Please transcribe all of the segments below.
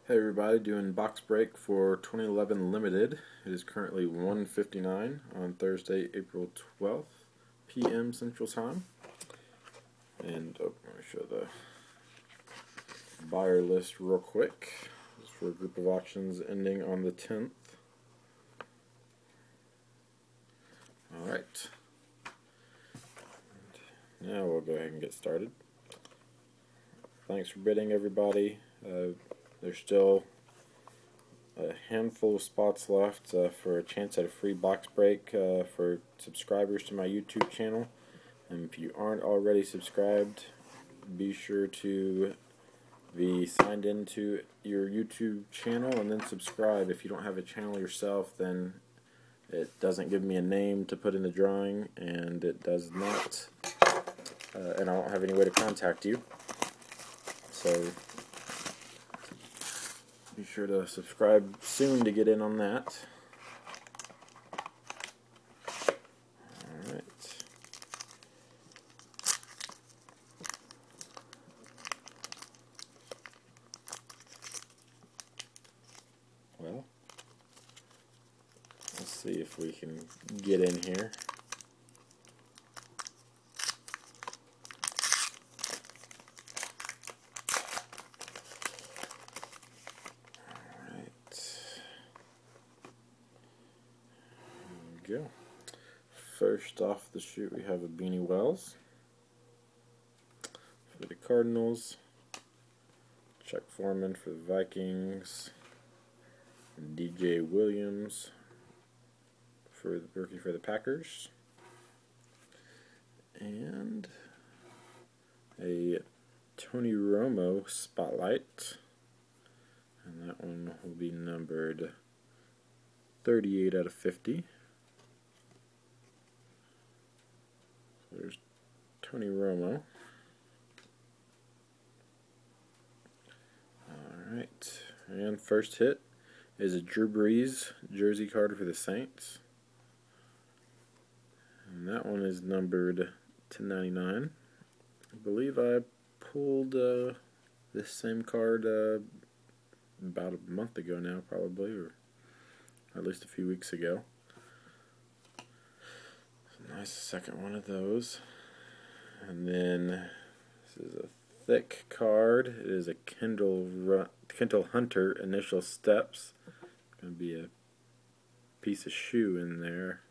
Hey everybody, doing box break for 2011 Limited. It is currently 1:59 on Thursday, April 12th, p.m. Central Time. And let me show the buyer list real quick. This is for a group of auctions ending on the 10th. Alright. Now we'll go ahead and get started. Thanks for bidding, everybody. There's still a handful of spots left for a chance at a free box break for subscribers to my YouTube channel. And if you aren't already subscribed, be sure to be signed into your YouTube channel and then subscribe. If you don't have a channel yourself, then it doesn't give me a name to put in the drawing, and it does not, and I don't have any way to contact you. So be sure to subscribe soon to get in on that. Alright. Well, let's see if we can get in here. Go. First off the chute, we have a Beanie Wells for the Cardinals, Chuck Foreman for the Vikings, and DJ Williams for the rookie for the Packers, and a Tony Romo spotlight, and that one will be numbered 38 out of 50. There's Tony Romo. Alright, and first hit is a Drew Brees jersey card for the Saints. And that one is numbered 1099. I believe I pulled this same card about a month ago now, probably, or at least a few weeks ago. Nice second one of those. And then this is a thick card. It is a Kendall Hunter initial steps. Going to be a piece of shoe in there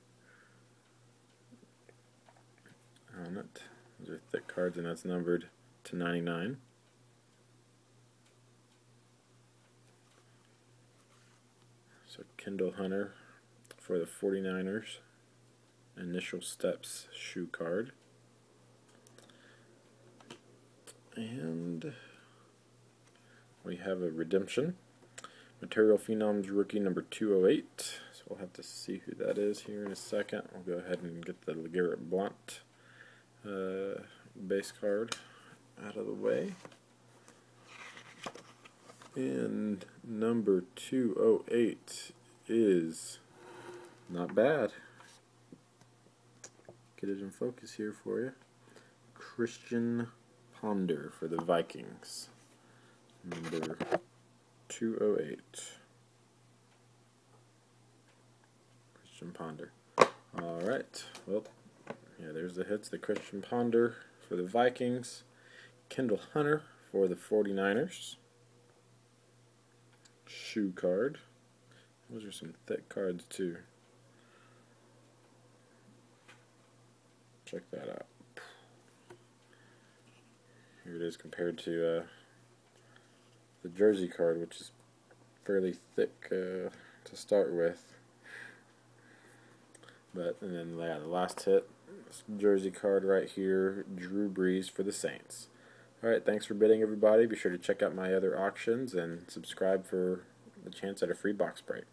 on it. Those are thick cards, and that's numbered to 99. So Kendall Hunter for the 49ers. Initial steps shoe card. And we have a redemption. Material Phenoms rookie number 208. So we'll have to see who that is here in a second. We'll go ahead and get the LeGarrette Blount base card out of the way. And number 208 is not bad. Get it in focus here for you. Christian Ponder for the Vikings. Number 208. Christian Ponder. Alright. Well, yeah, there's the hits. The Christian Ponder for the Vikings. Kendall Hunter for the 49ers. Shoe card. Those are some thick cards too. Check that out. Here it is compared to the jersey card, which is fairly thick to start with. And then the last hit, this jersey card right here, Drew Brees for the Saints. Alright, thanks for bidding, everybody. Be sure to check out my other auctions and subscribe for the chance at a free box break.